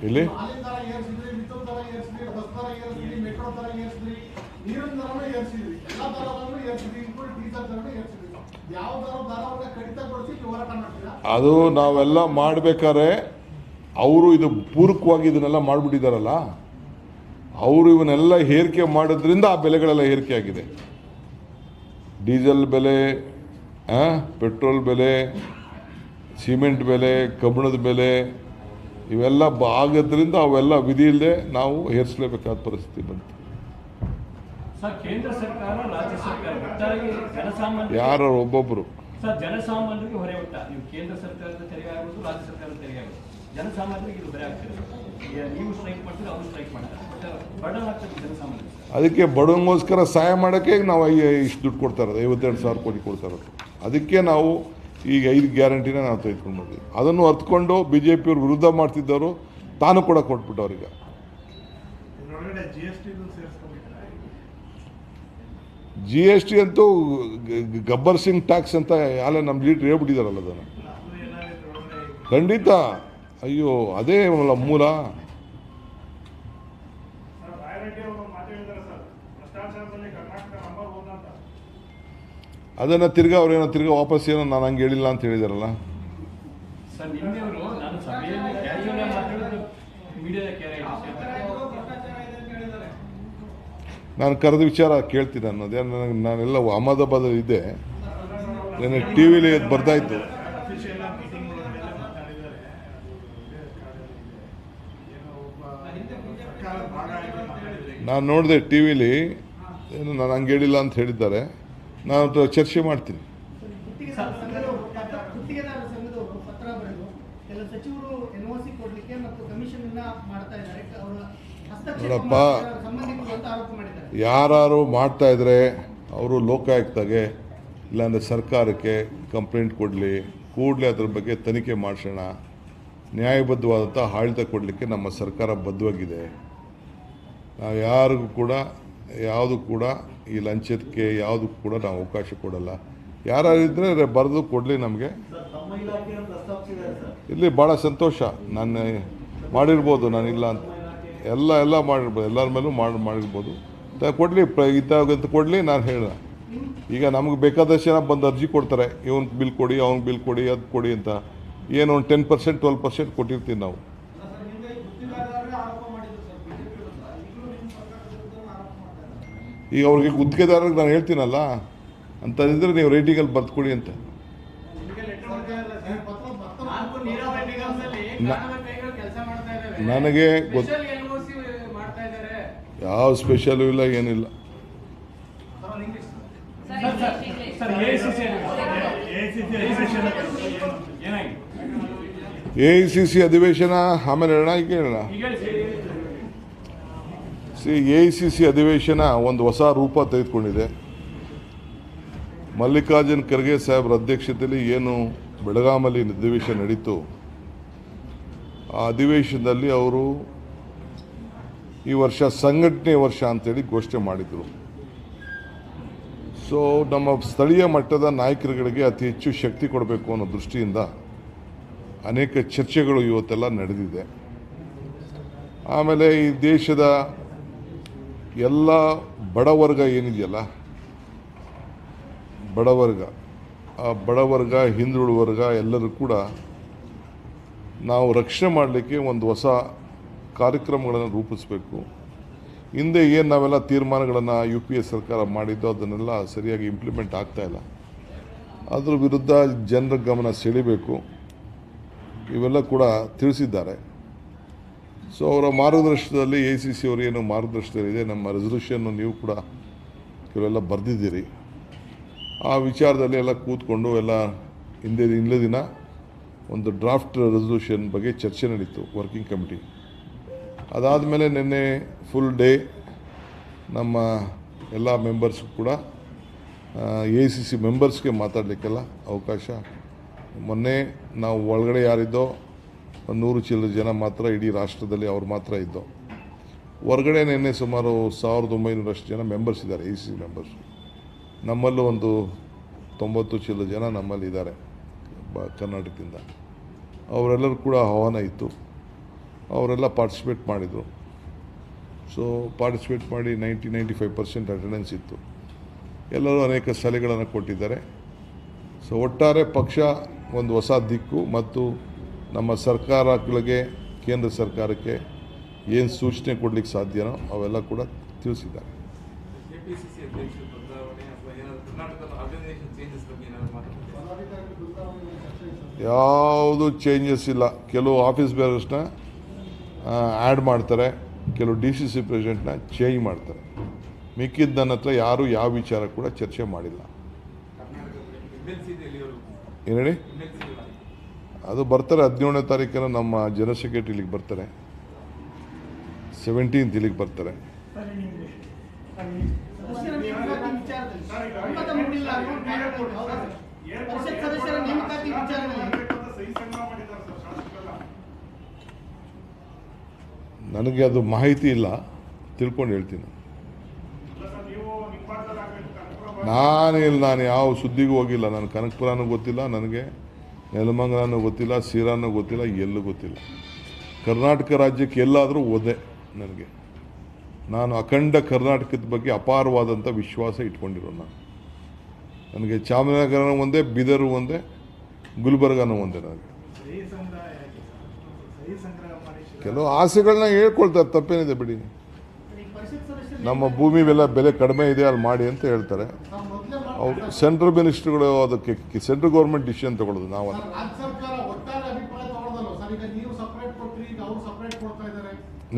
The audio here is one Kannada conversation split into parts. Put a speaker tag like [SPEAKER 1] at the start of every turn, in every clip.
[SPEAKER 1] ಇಲ್ಲಿ ಅದು ನಾವೆಲ್ಲ ಮಾಡಬೇಕಾದ್ರೆ ಅವರು ಇದು ಪೂರಕವಾಗಿ ಇದನ್ನೆಲ್ಲ ಮಾಡಿಬಿಟ್ಟಿದ್ದಾರಲ್ಲ, ಅವರು ಇವನ್ನೆಲ್ಲ ಏರಿಕೆ ಮಾಡೋದ್ರಿಂದ ಆ ಬೆಲೆಗಳೆಲ್ಲ ಏರಿಕೆ ಆಗಿದೆ. ಡೀಸೆಲ್ ಬೆಲೆ, ಪೆಟ್ರೋಲ್ ಬೆಲೆ, ಸಿಮೆಂಟ್ ಬೆಲೆ, ಕಬ್ಬಿಣದ ಬೆಲೆ ಇವೆಲ್ಲ ಆಗೋದ್ರಿಂದ ಅವೆಲ್ಲ ವಿಧಿ ಇಲ್ಲದೆ ನಾವು ಏರಿಸಲೇಬೇಕಾದ ಪರಿಸ್ಥಿತಿ ಬಂತು.
[SPEAKER 2] ಕೇಂದ್ರ ಸರ್ಕಾರ, ರಾಜ್ಯ ಸರ್ಕಾರ
[SPEAKER 1] ಯಾರು ಒಬ್ಬೊಬ್ಬರು
[SPEAKER 2] ಜನಸಾಮಾನ್ಯರಿಗೆ ಹೊರೆ ಉಂಟ. ನೀವು ಕೇಂದ್ರ ಸರ್ಕಾರದ ತೆರಿಗೆ ಆಗುವುದು, ರಾಜ್ಯ ಸರ್ಕಾರದ ತೆರಿಗೆ ಆಗುವುದು, ಜನಸಾಮಾನ್ಯರಿಗೆ ಇದು ಹೊರೆ ಆಗ್ತದೆ. ನೀವು ಸ್ಟ್ರೈಕ್ ಮಾಡ್ತೀರಿ, ಅವರು ಸ್ಟ್ರೈಕ್ ಮಾಡ್ತಾರೆ, ಬರ್ಡನ್ ಆಗ್ತದೆ ಜನಸಾಮಾನ್ಯರಿಗೆ.
[SPEAKER 1] ಅದಕ್ಕೆ ಬಡವನಿಗೋಸ್ಕರ ಸಹಾಯ ಮಾಡೋಕ್ಕೆ ನಾವು ಇಷ್ಟು ದುಡ್ಡು ಕೊಡ್ತಾ ಇರೋದು, 52,000 ಕೋಟಿ ಕೊಡ್ತಾ ಇರೋದು. ಅದಕ್ಕೆ ನಾವು ಈಗ 5 ಗ್ಯಾರಂಟಿನ ನಾವು ತೆಗೆದುಕೊಂಡು ಬಂದ್ವಿ. ಅದನ್ನು ಅರ್ಥಕೊಂಡು BJP ಅವ್ರು ವಿರುದ್ಧ ಮಾಡ್ತಿದ್ದವರು ತಾನು ಕೂಡ ಕೊಟ್ಬಿಟ್ಟು ಅವ್ರಿಗೆ. GST ಅಂತೂ ಗಬ್ಬರ್ ಸಿಂಗ್ ಟ್ಯಾಕ್ಸ್ ಅಂತ ಯಾರೇ ನಮ್ಮ ಲೀಡ್ರ್ ಹೇಳ್ಬಿಟ್ಟಿದಾರಲ್ಲ ಅದನ್ನು. ಖಂಡಿತ, ಅಯ್ಯೋ ಅದೇ ಮೂಲ. ಅದನ್ನು ತಿರ್ಗಾ ಅವ್ರೇನೋ ತಿರ್ಗಾ ವಾಪಸ್ ಏನೋ ನಾನು ಹಂಗೆ ಹೇಳಿಲ್ಲ ಅಂತ ಹೇಳಿದಾರಲ್ಲ. ನಾನು ಕರೆದ ವಿಚಾರ ಕೇಳ್ತೀನಿ ಅನ್ನೋದೇ. ನಾನೆಲ್ಲ ಅಹಮದಾಬಾದಲ್ಲಿ ಇದ್ದೆ, ನಾನು TV ಬರ್ತಾಯಿತ್ತು. ನಾನು ನೋಡಿದೆ TV ಏನು ನಾನು ಹಂಗೆ ಹೇಳಿಲ್ಲ ಅಂತ ಹೇಳಿದ್ದಾರೆ. ನಾನು ಚರ್ಚೆ ಮಾಡ್ತೀನಿ. ನೋಡಪ್ಪ, ಯಾರು ಮಾಡ್ತಾ ಇದ್ರೆ ಅವರು ಲೋಕಾಯುಕ್ತಗೆ ಇಲ್ಲಾಂದರೆ ಸರ್ಕಾರಕ್ಕೆ ಕಂಪ್ಲೇಂಟ್ ಕೊಡಲಿ, ಕೂಡಲೇ ಅದ್ರ ಬಗ್ಗೆ ತನಿಖೆ ಮಾಡಿಸೋಣ. ನ್ಯಾಯಬದ್ಧವಾದಂಥ ಆಡಳಿತ ಕೊಡಲಿಕ್ಕೆ ನಮ್ಮ ಸರ್ಕಾರ ಬದ್ಧವಾಗಿದೆ. ನಾವು ಯಾರಿಗೂ ಕೂಡ ಯಾವುದು ಕೂಡ ಈ ಲಂಚಕ್ಕೆ ಯಾವುದಕ್ಕೂ ಕೂಡ ನಾವು ಅವಕಾಶ ಕೊಡಲ್ಲ. ಯಾರಿದ್ರೆ ಬರೆದು ಕೊಡಲಿ ನಮಗೆ. ಇಲ್ಲಿ ಭಾಳ ಸಂತೋಷ, ನಾನು ಮಾಡಿರ್ಬೋದು, ನಾನಿಲ್ಲ ಅಂತ ಎಲ್ಲ ಮಾಡಿರ್ಬೋದು, ಎಲ್ಲರ ಮೇಲೂ ಮಾಡಿರ್ಬೋದು. ಕೊಡಲಿ, ಇದ್ದಾಗಂತ ಕೊಡಲಿ. ನಾನು ಹೇಳ, ಈಗ ನಮಗೆ ಬೇಕಾದಷ್ಟು ಜನ ಬಂದು ಅರ್ಜಿ ಕೊಡ್ತಾರೆ, ಇವನ್ಗೆ ಬಿಲ್ ಕೊಡಿ, ಅವ್ನಿಗೆ ಬಿಲ್ ಕೊಡಿ, ಅದು ಕೊಡಿ ಅಂತ. ಏನು ಒಂದು 10% 12% ಕೊಟ್ಟಿರ್ತೀವಿ ನಾವು. ಈಗ ಅವ್ರಿಗೆ ಗುತ್ತಿಗೆದಾರರಿಗೆ ನಾನು ಹೇಳ್ತೀನಲ್ಲ ಅಂತಂದಿದ್ರೆ ನೀವು ರೇಟಿಂಗಲ್ಲಿ ಬರ್ದುಕೊಡಿ ಅಂತ. ನನಗೆ ಯಾವ ಸ್ಪೆಷಲು ಇಲ್ಲ, ಏನಿಲ್ಲ. AICC ಅಧಿವೇಶನ ಆಮೇಲೆ ಹೇಳೋಣ, ಈಗ ಹೇಳೋಣ. AICC ಅಧಿವೇಶನ ಒಂದು ಹೊಸ ರೂಪ ತೆಗೆದುಕೊಂಡಿದೆ. ಮಲ್ಲಿಕಾರ್ಜುನ್ ಖರ್ಗೆ ಸಾಹೇಬ್ರ ಅಧ್ಯಕ್ಷತೆಯಲ್ಲಿ ಏನು ಬೆಳಗಾಮಲ್ಲಿ ಅಧಿವೇಶನ ನಡೀತು, ಆ ಅಧಿವೇಶನದಲ್ಲಿ ಅವರು ಈ ವರ್ಷ ಸಂಘಟನೆ ವರ್ಷ ಅಂತೇಳಿ ಘೋಷಣೆ ಮಾಡಿದರು. ಸೊ ನಮ್ಮ ಸ್ಥಳೀಯ ಮಟ್ಟದ ನಾಯಕರುಗಳಿಗೆ ಅತಿ ಹೆಚ್ಚು ಶಕ್ತಿ ಕೊಡಬೇಕು ಅನ್ನೋ ದೃಷ್ಟಿಯಿಂದ ಅನೇಕ ಚರ್ಚೆಗಳು ಇವತ್ತೆಲ್ಲ ನಡೆದಿದೆ. ಆಮೇಲೆ ಈ ದೇಶದ ಎಲ್ಲ ಬಡವರ್ಗ ಏನಿದೆಯಲ್ಲ, ಬಡವರ್ಗ ಹಿಂದುಳಿದ ವರ್ಗ ಎಲ್ಲರೂ ಕೂಡ ನಾವು ರಕ್ಷಣೆ ಮಾಡಲಿಕ್ಕೆ ಒಂದು ಹೊಸ ಕಾರ್ಯಕ್ರಮಗಳನ್ನು ರೂಪಿಸಬೇಕು. ಹಿಂದೆ ಏನು ನಾವೆಲ್ಲ ತೀರ್ಮಾನಗಳನ್ನು UPA ಸರ್ಕಾರ ಮಾಡಿದ್ದು ಅದನ್ನೆಲ್ಲ ಸರಿಯಾಗಿ ಇಂಪ್ಲಿಮೆಂಟ್ ಆಗ್ತಾಯಿಲ್ಲ. ಅದ್ರ ವಿರುದ್ಧ ಜನರ ಗಮನ ಸೆಳೀಬೇಕು, ಇವೆಲ್ಲ ಕೂಡ ತಿಳಿಸಿದ್ದಾರೆ. ಸೊ ಅವರ ಮಾರ್ಗದರ್ಶನದಲ್ಲಿ AICC ಅವರು ಏನು ಮಾರ್ಗದರ್ಶನದಲ್ಲಿದೆ, ನಮ್ಮ ರೆಸಲ್ಯೂಷನ್ನು ನೀವು ಕೂಡ ಕೆಲವೆಲ್ಲ ಬರೆದಿದ್ದೀರಿ. ಆ ವಿಚಾರದಲ್ಲಿ ಎಲ್ಲ ಕೂತ್ಕೊಂಡು ಎಲ್ಲ ಹಿಂದೆ ದಿನ ಒಂದು ಡ್ರಾಫ್ಟ್ ರೆಸಲ್ಯೂಷನ್ ಬಗ್ಗೆ ಚರ್ಚೆ ನಡೀತು ವರ್ಕಿಂಗ್ ಕಮಿಟಿ. ಅದಾದಮೇಲೆ ನಿನ್ನೆ ಫುಲ್ ಡೇ ನಮ್ಮ ಎಲ್ಲ ಮೆಂಬರ್ಸ್ ಕೂಡ AICC ಮೆಂಬರ್ಸ್ಗೆ ಮಾತಾಡಲಿಕ್ಕೆಲ್ಲ ಅವಕಾಶ. ಮೊನ್ನೆ ನಾವು ಒಳಗಡೆ ಯಾರಿದ್ದೋ 100 ಚಿಲ್ಲರೆ ಜನ ಮಾತ್ರ ಇಡೀ ರಾಷ್ಟ್ರದಲ್ಲಿ ಅವ್ರು ಮಾತ್ರ ಇದ್ದೋ. ಹೊರಗಡೆ ನಿನ್ನೆ ಸುಮಾರು 1900 ಜನ ಮೆಂಬರ್ಸ್ ಇದ್ದಾರೆ, AICC ಮೆಂಬರ್ಸ್. ನಮ್ಮಲ್ಲೂ ಒಂದು 90 ಚಿಲ್ಲರೆ ಜನ ನಮ್ಮಲ್ಲಿ ಇದ್ದಾರೆ ಕರ್ನಾಟಕದಿಂದ. ಅವರೆಲ್ಲರೂ ಕೂಡ ಆಹ್ವಾನ ಇತ್ತು. ಅವರೆಲ್ಲ ಪಾರ್ಟಿಸಿಪೇಟ್ ಮಾಡಿದರು. ಸೊ ಪಾರ್ಟಿಸಿಪೇಟ್ ಮಾಡಿ 95% ಅಟೆಂಡೆನ್ಸ್ ಇತ್ತು. ಎಲ್ಲರೂ ಅನೇಕ ಸಲಹೆಗಳನ್ನು ಕೊಟ್ಟಿದ್ದಾರೆ. ಸೊ ಒಟ್ಟಾರೆ ಪಕ್ಷ ಒಂದು ಹೊಸ ದಿಕ್ಕು ಮತ್ತು ನಮ್ಮ ಸರ್ಕಾರಗಳಿಗೆ, ಕೇಂದ್ರ ಸರ್ಕಾರಕ್ಕೆ ಏನು ಸೂಚನೆ ಕೊಡಲಿಕ್ಕೆ ಸಾಧ್ಯನೋ ಅವೆಲ್ಲ ಕೂಡ ತಿಳಿಸಿದ್ದಾರೆ. ಯಾವುದು ಚೇಂಜಸ್ ಇಲ್ಲ. ಕೆಲವು ಆಫೀಸ್ ಬೇರರ್ಸ್ನ ಆ್ಯಡ್ ಮಾಡ್ತಾರೆ, ಕೆಲವು DCC ಪ್ರೆಸಿಡೆಂಟ್ನ ಚೇಂಜ್ ಮಾಡ್ತಾರೆ. ಮಿಕ್ಕಿದ್ದು ನನ್ನ ಹತ್ರ ಯಾರು ಯಾವ ವಿಚಾರ ಕೂಡ ಚರ್ಚೆ ಮಾಡಿಲ್ಲ. ಏನು ಹೇಳಿ? ಅದು ಬರ್ತಾರೆ 17ನೇ ತಾರೀಕಿನ ನಮ್ಮ ಜನರಲ್ ಸೆಕ್ರೆಟರಿ ಇಲ್ಲಿಗೆ ಬರ್ತಾರೆ, 17th ಇಲ್ಲಿಗೆ ಬರ್ತಾರೆ. ನನಗೆ ಅದು ಮಾಹಿತಿ ಇಲ್ಲ, ತಿಳ್ಕೊಂಡು ಹೇಳ್ತೀನಿ. ನಾನು ಯಾವ ಸುದ್ದಿಗೂ ಹೋಗಿಲ್ಲ. ನಾನು ಕನಕಪುರನೂ ಗೊತ್ತಿಲ್ಲ, ನನಗೆ ನೆಲಮಂಗಲನೂ ಗೊತ್ತಿಲ್ಲ, ಸೀರಾನೂ ಗೊತ್ತಿಲ್ಲ, ಎಲ್ಲೂ ಗೊತ್ತಿಲ್ಲ. ಕರ್ನಾಟಕ ರಾಜ್ಯಕ್ಕೆ ಎಲ್ಲಾದರೂ ಹೋದೆ. ನಾನು ಅಖಂಡ ಕರ್ನಾಟಕದ ಬಗ್ಗೆ ಅಪಾರವಾದಂಥ ವಿಶ್ವಾಸ ಇಟ್ಕೊಂಡಿರೋ ನನಗೆ ಚಾಮರಾಜನಗರನೂ ಒಂದೇ, ಬೀದರು ಒಂದೇ, ಗುಲ್ಬರ್ಗನೂ ಒಂದೇ. ನನಗೆ ಕೆಲವು ಆಸೆಗಳನ್ನ ಹೇಳ್ಕೊಳ್ತಾರೆ, ತಪ್ಪೇನಿದೆ ಬಿಡಿ. ನಮ್ಮ ಭೂಮಿ ಬೆಲೆ ಕಡಿಮೆ ಇದೆ, ಅಲ್ಲಿ ಮಾಡಿ ಅಂತ ಹೇಳ್ತಾರೆ. ಅವ್ರು ಸೆಂಟ್ರಲ್ ಮಿನಿಸ್ಟ್ರುಗಳು ಅದಕ್ಕೆ ಸೆಂಟ್ರಲ್ ಗೌರ್ಮೆಂಟ್ ಡಿಸಿಷನ್ ತಗೊಳ್ಳೋದು. ನಾವಲ್ಲ.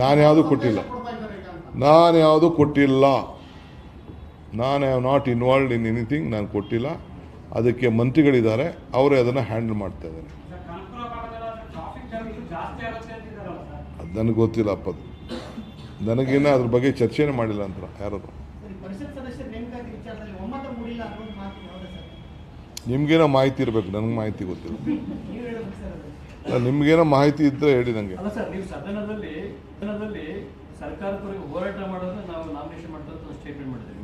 [SPEAKER 1] ನಾನು ಯಾವುದೂ ಕೊಟ್ಟಿಲ್ಲ. ನಾನು have not involved in anything. ನಾನು ಕೊಟ್ಟಿಲ್ಲ. ಅದಕ್ಕೆ ಮಂತ್ರಿಗಳಿದ್ದಾರೆ, ಅವರೇ ಅದನ್ನು ಹ್ಯಾಂಡಲ್ ಮಾಡ್ತಾ ಇದ್ದಾರೆ. ಅದು ನನಗೆ ಗೊತ್ತಿಲ್ಲಪ್ಪ. ಅದು ನನಗೇನು ಅದ್ರ ಬಗ್ಗೆ ಚರ್ಚೆನೇ ಮಾಡಿಲ್ಲ ಅಂತ ಯಾರು. ನಿಮ್ಗೇನೋ ಮಾಹಿತಿ ಇರಬೇಕು, ನನಗೆ ಮಾಹಿತಿ ಗೊತ್ತಿಲ್ಲ. ನಿಮ್ಗೇನೋ ಮಾಹಿತಿ ಇದ್ದರೆ ಹೇಳಿ ನನಗೆ.
[SPEAKER 2] ಅಲ್ಲ ಸರ್, ನೀವು ಸದನದಲ್ಲಿ ಸರ್ಕಾರದ ಹೋರಾಟ ಮಾಡೋದು ನಾವು ನಾಮಿನೇಷನ್ ಮಾಡ್ತಾ ಸ್ಟೇಟ್ಮೆಂಟ್ ಮಾಡಿದ್ದೀವಿ.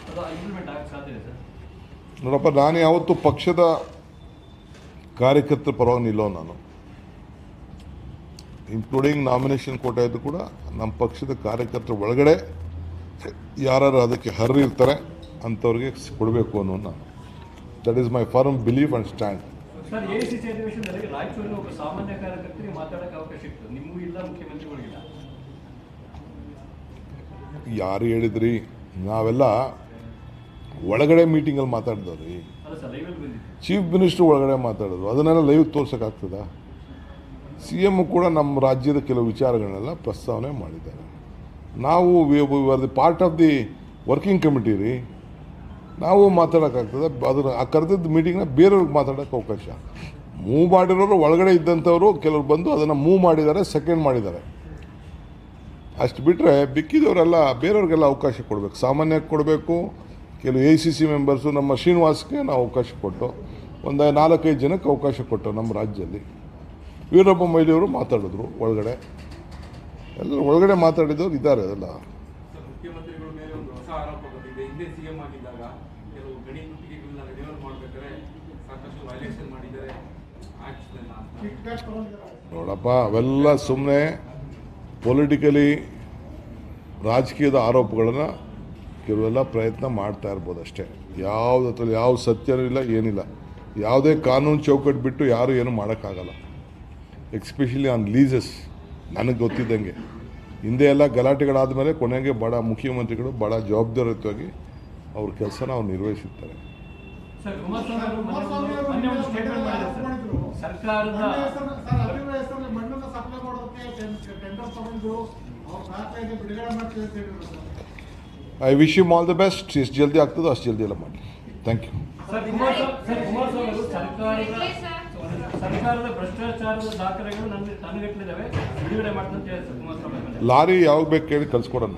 [SPEAKER 2] ಅದು ಇಂಪ್ಲಿಮೆಂಟ್ ಆಗಕ್ಕೆ ಸಾಧ್ಯ ಇದೆ ಸರ್?
[SPEAKER 1] ನೋಡಪ್ಪ, ನಾನು ಯಾವತ್ತೂ ಪಕ್ಷದ ಕಾರ್ಯಕರ್ತರ ಪರವಾಗಿ ನಿಲ್ಲೋ. ನಾನು ಇನ್ಕ್ಲೂಡಿಂಗ್ ನಾಮಿನೇಷನ್ ಕೊಟ್ಟಾಯಿತು ಕೂಡ ನಮ್ಮ ಪಕ್ಷದ ಕಾರ್ಯಕರ್ತರ ಒಳಗಡೆ ಯಾರು ಅದಕ್ಕೆ ಹರ್ರಿರ್ತಾರೆ ಅಂಥವ್ರಿಗೆ ಕೊಡಬೇಕು ಅನ್ನೋ ನಾನು. That is my firm belief and stand.
[SPEAKER 2] Sir, AICC ಅಧಿವೇಶನದಲ್ಲಿ ರಾಯಚೂರಿನ ಒಬ್ಬ ಸಾಮಾನ್ಯ ಕಾರ್ಯಕರ್ತರಿಗೆ ಮಾತಾಡೋಕ್ಕೆ ಅವಕಾಶ ಇತ್ತು, ನಿಮಗೂ ಇಲ್ಲ, ಮುಖ್ಯಮಂತ್ರಿಗಳಿಗಿಲ್ಲ.
[SPEAKER 1] ಯಾರು ಹೇಳಿದ್ರಿ? ನಾವೆಲ್ಲ ಒಳಗಡೆ ಮೀಟಿಂಗಲ್ಲಿ ಮಾತಾಡಿದವ್ರಿ. ಚೀಫ್ ಮಿನಿಸ್ಟರ್ ಒಳಗಡೆ ಮಾತಾಡೋದು, ಅದನ್ನೆಲ್ಲ ಲೈವ್ ತೋರ್ಸೋಕ್ಕಾಗ್ತದ? CM ಕೂಡ ನಮ್ಮ ರಾಜ್ಯದ ಕೆಲವು ವಿಚಾರಗಳನ್ನೆಲ್ಲ ಪ್ರಸ್ತಾವನೆ ಮಾಡಿದ್ದಾರೆ. ನಾವು the part of the working committee ರೀ. ನಾವು ಮಾತಾಡೋಕ್ಕಾಗ್ತದೆ? ಅದನ್ನು ಆ ಕರೆದಿದ್ದ ಮೀಟಿಂಗ್ನ ಬೇರೆಯವ್ರಿಗೆ ಮಾತಾಡೋಕ್ಕೆ ಅವಕಾಶ. ಮೂವ್ ಮಾಡಿರೋರು ಒಳಗಡೆ ಇದ್ದಂಥವರು ಕೆಲವರು ಬಂದು ಅದನ್ನು ಮೂವ್ ಮಾಡಿದ್ದಾರೆ, ಸೆಕೆಂಡ್ ಮಾಡಿದ್ದಾರೆ. ಅಷ್ಟು ಬಿಟ್ಟರೆ ಬಿಕ್ಕಿದವರೆಲ್ಲ ಬೇರೆಯವ್ರಿಗೆಲ್ಲ ಅವಕಾಶ ಕೊಡಬೇಕು, ಸಾಮಾನ್ಯಕ್ಕೆ ಕೊಡಬೇಕು. ಕೆಲವು AICC ಮೆಂಬರ್ಸು ನಮ್ಮ ಶ್ರೀನಿವಾಸ್ಗೆ ನಾವು ಅವಕಾಶ ಕೊಟ್ಟು ಒಂದು 4-5 ಜನಕ್ಕೆ ಅವಕಾಶ ಕೊಟ್ಟು ನಮ್ಮ ರಾಜ್ಯದಲ್ಲಿ. ವೀರಪ್ಪ ಮೊಯ್ಲಿಯವರು ಮಾತಾಡಿದ್ರು ಒಳಗಡೆ, ಎಲ್ಲರೂ ಒಳಗಡೆ ಮಾತಾಡಿದವರು ಇದ್ದಾರೆ. ಅದೆಲ್ಲ
[SPEAKER 3] ಮುಖ್ಯಮಂತ್ರಿಗಳ ಮೇಲೆ ಒಂದು ಹೊಸ ಆರೋಪ ಬಂದಿದೆ. ಹಿಂದೆ CM ಆಗಿದ್ದಾಗ ಕೆಲವು ಗಣಿ ಗುತ್ತಿಗೆಗಳನ್ನ ರಿನ್ಯೂವಲ್ ಮಾಡಬೇಕಾದ್ರೆ ಸಾಕಷ್ಟು ವೈಲೇಷನ್ ಮಾಡಿದ್ದಾರೆ.
[SPEAKER 1] ನೋಡಪ್ಪ, ಅವೆಲ್ಲ ಸುಮ್ಮನೆ ಪೊಲಿಟಿಕಲಿ ರಾಜಕೀಯದ ಆರೋಪಗಳನ್ನು ಕೆಲವೆಲ್ಲ ಪ್ರಯತ್ನ ಮಾಡ್ತಾ ಇರ್ಬೋದು ಅಷ್ಟೇ. ಯಾವುದ್ರಲ್ಲಿ ಯಾವ ಸತ್ಯನೂ ಇಲ್ಲ, ಏನಿಲ್ಲ. ಯಾವುದೇ ಕಾನೂನು ಚೌಕಟ್ಟು ಬಿಟ್ಟು ಯಾರು ಏನು ಮಾಡೋಕ್ಕಾಗಲ್ಲ. Especially on leases. ನನಗೆ ಗೊತ್ತಿದ್ದಂಗೆ ಹಿಂದೆ ಎಲ್ಲ ಗಲಾಟೆಗಳಾದ ಮೇಲೆ ಕೊನೆಗೆ ಮುಖ್ಯಮಂತ್ರಿಗಳು ಭಾಳ ಜವಾಬ್ದಾರಿಯುತವಾಗಿ ಅವ್ರ ಕೆಲಸನ ಅವ್ರು ನಿರ್ವಹಿಸುತ್ತಾರೆ. I wish you all the best. ಎಷ್ಟು ಜಲ್ದಿ ಆಗ್ತದೋ ಅಷ್ಟು ಜಲ್ದಿ ಎಲ್ಲ ಮಾಡಿ. Thank you.
[SPEAKER 2] ಸರ್ಕಾರದ ಭ್ರಷ್ಟಾಚಾರದ ದಾಖಲೆಗಳು ನನಗಟ್ಟಿದ್ದಾವೆ, ಬಿಡುಗಡೆ ಮಾಡ್ತಂತ ಹೇಳಿ ಕುಮಾರಸ್ವಾಮಿ.
[SPEAKER 1] ಲಾರಿ ಯಾವಾಗ ಬೇಕು ಕೇಳಿ ಕಳ್ಸ್ಕೊಡೋಣ.